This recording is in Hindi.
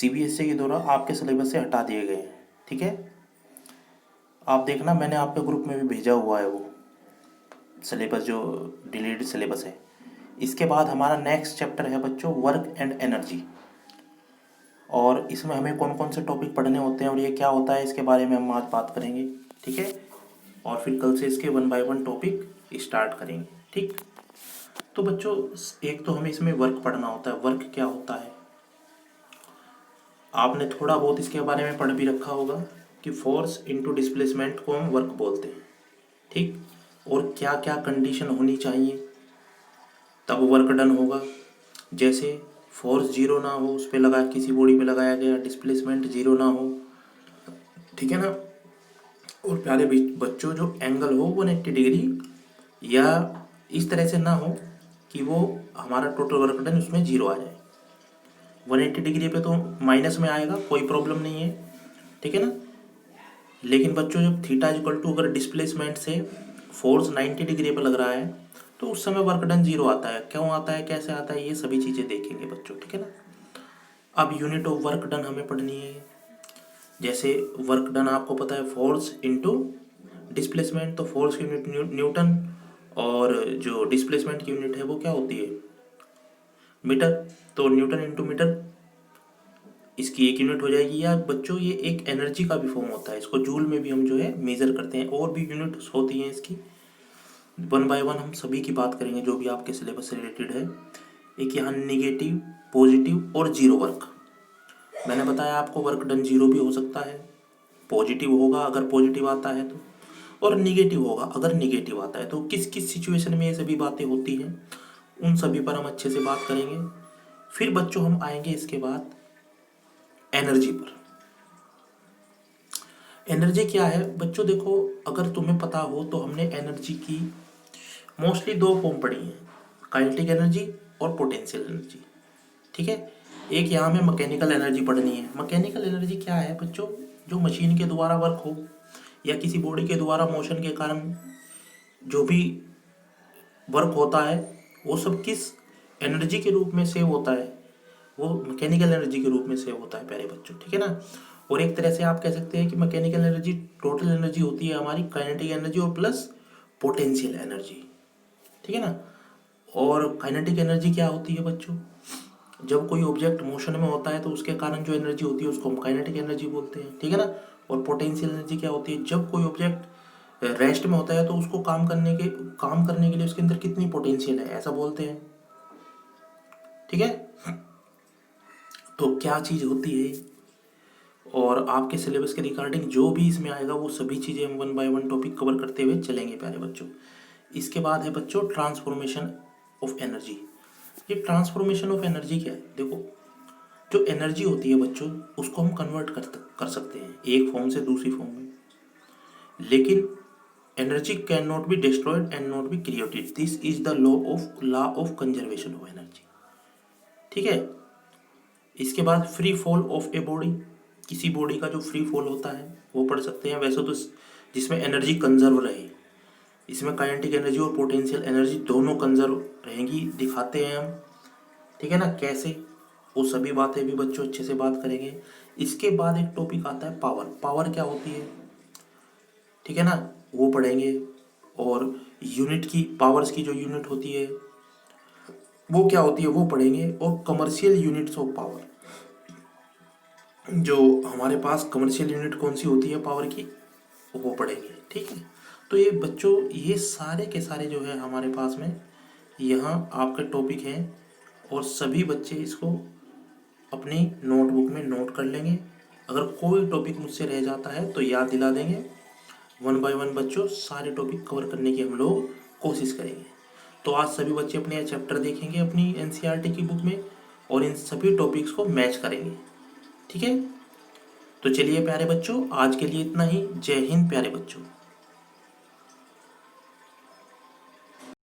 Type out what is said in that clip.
सीबीएसई के द्वारा आपके सिलेबस से हटा दिए गए हैं। ठीक है, आप देखना, मैंने आपके ग्रुप में भी भेजा हुआ है वो सिलेबस, जो डिलीटेड सिलेबस है। इसके बाद हमारा नेक्स्ट चैप्टर है बच्चों वर्क एंड एनर्जी, और इसमें हमें कौन कौन से टॉपिक पढ़ने होते हैं और ये क्या होता है, इसके बारे में हम आज बात करेंगे। ठीक है, और फिर कल से इसके 1 बाय 1 टॉपिक स्टार्ट करेंगे। ठीक, तो बच्चों एक तो हमें इसमें वर्क पढ़ना होता है। वर्क क्या होता है आपने थोड़ा बहुत इसके बारे में पढ़ भी रखा होगा कि फोर्स इनटू डिस्प्लेसमेंट को हम वर्क बोलते हैं। ठीक, और क्या क्या कंडीशन होनी चाहिए तब वर्क डन होगा। जैसे फोर्स जीरो ना हो, उस पर लगा किसी बॉडी पे लगाया गया, डिस्प्लेसमेंट जीरो ना हो। ठीक है ना, और प्यारे बच्चों जो एंगल हो 180 डिग्री या इस तरह से ना हो कि वो हमारा टोटल वर्क डन उसमें जीरो आ जाए। 180 डिग्री पे तो माइनस में आएगा, कोई प्रॉब्लम नहीं है। ठीक है ना, लेकिन बच्चों जब थीटा इक्वल टू अगर डिस्प्लेसमेंट से फोर्स 90 डिग्री पे लग रहा है तो उस समय वर्क डन जीरो आता है। क्यों आता है, कैसे आता है, ये सभी चीज़ें देखेंगे बच्चों। ठीक है ना, अब यूनिट ऑफ वर्क डन हमें पढ़नी है। जैसे वर्क डन आपको पता है फोर्स इनटू डिस्प्लेसमेंट, तो फोर्स की यूनिट न्यूटन और जो डिस्प्लेसमेंट की यूनिट है वो क्या होती है, मीटर। तो न्यूटन इनटू मीटर इसकी एक यूनिट हो जाएगी। या बच्चों ये एक एनर्जी का भी फॉर्म होता है, इसको जूल में भी हम जो है मेजर करते हैं, और भी यूनिट्स होती हैं इसकी। 1 बाय 1 हम सभी की बात करेंगे जो भी आपके सिलेबस से रिलेटेड है। एक यहाँ निगेटिव, पॉजिटिव और जीरो वर्क। मैंने बताया आपको वर्क डन जीरो भी हो सकता है, पॉजिटिव होगा अगर पॉजिटिव आता है तो, और निगेटिव होगा अगर निगेटिव आता है तो। किस किस सिचुएशन में ये सभी बातें होती हैं उन सभी पर हम अच्छे से बात करेंगे। फिर बच्चों हम आएंगे इसके बाद एनर्जी पर। एनर्जी क्या है बच्चों, देखो अगर तुम्हें पता हो तो हमने एनर्जी की मोस्टली 2 फॉर्म पढ़ी हैं, काइनेटिक एनर्जी और पोटेंशियल एनर्जी। ठीक है, एक यहाँ में मैकेनिकल एनर्जी पढ़नी है। मैकेनिकल एनर्जी क्या है बच्चों, जो मशीन के द्वारा वर्क हो या किसी बॉडी के द्वारा मोशन के कारण जो भी वर्क होता है वो सब किस एनर्जी के रूप में सेव होता है, वो मैकेनिकल एनर्जी के रूप में सेव होता है प्यारे बच्चों। ठीक है ना, और एक तरह से आप कह सकते हैं कि मैकेनिकल एनर्जी टोटल एनर्जी होती है हमारी, काइनेटिक एनर्जी और प्लस पोटेंशियल एनर्जी। ठीक है ना, और काइनेटिक एनर्जी क्या होती है बच्चों, जब कोई ऑब्जेक्ट मोशन में होता है तो उसके कारण जो एनर्जी होती है उसको हम काइनेटिक एनर्जी बोलते हैं। ठीक है ना, और पोटेंशियल एनर्जी क्या होती है, जब कोई ऑब्जेक्ट रेस्ट में होता है तो उसको काम करने के लिए उसके अंदर कितनी पोटेंशियल है ऐसा बोलते हैं। ठीक है, तो क्या चीज़ होती है, और आपके सिलेबस के रिगार्डिंग जो भी इसमें आएगा वो सभी चीज़ें हम 1 बाय 1 टॉपिक कवर करते हुए चलेंगे प्यारे बच्चों। इसके बाद है बच्चों ट्रांसफॉर्मेशन ऑफ एनर्जी। ये ट्रांसफॉर्मेशन ऑफ एनर्जी क्या है, देखो जो एनर्जी होती है बच्चों उसको हम कन्वर्ट कर सकते हैं एक फॉर्म से दूसरी फॉर्म में, लेकिन energy can not be destroyed and not be created. This is the law of conservation of energy. ठीक है, इसके बाद free fall of a body, किसी बॉडी का जो फ्री फॉल होता है वो पढ़ सकते हैं। वैसे तो जिसमें एनर्जी कंजर्व रहे, इसमें काइनेटिक एनर्जी और पोटेंशियल एनर्जी दोनों कंजर्व रहेंगी, दिखाते हैं हम। ठीक है ना, कैसे, वो सभी बातें भी बच्चों अच्छे से बात करेंगे। इसके बाद एक टॉपिक आता है पावर। पावर क्या होती है, ठीक है ना, वो पढ़ेंगे। और यूनिट की, पावर्स की जो यूनिट होती है वो क्या होती है वो पढ़ेंगे। और कमर्शियल यूनिट्स ऑफ पावर, जो हमारे पास कमर्शियल यूनिट कौन सी होती है पावर की वो पढ़ेंगे। ठीक है, तो ये बच्चों ये सारे के सारे जो है हमारे पास में यहाँ आपके टॉपिक हैं, और सभी बच्चे इसको अपनी नोटबुक में नोट कर लेंगे। अगर कोई टॉपिक मुझसे रह जाता है तो याद दिला देंगे। 1 बाय 1 बच्चों सारे टॉपिक कवर करने की हम लोग कोशिश करेंगे। तो आज सभी बच्चे अपने चैप्टर देखेंगे अपनी एनसीईआरटी की बुक में, और इन सभी टॉपिक्स को मैच करेंगे। ठीक है, तो चलिए प्यारे बच्चों आज के लिए इतना ही। जय हिंद प्यारे बच्चों।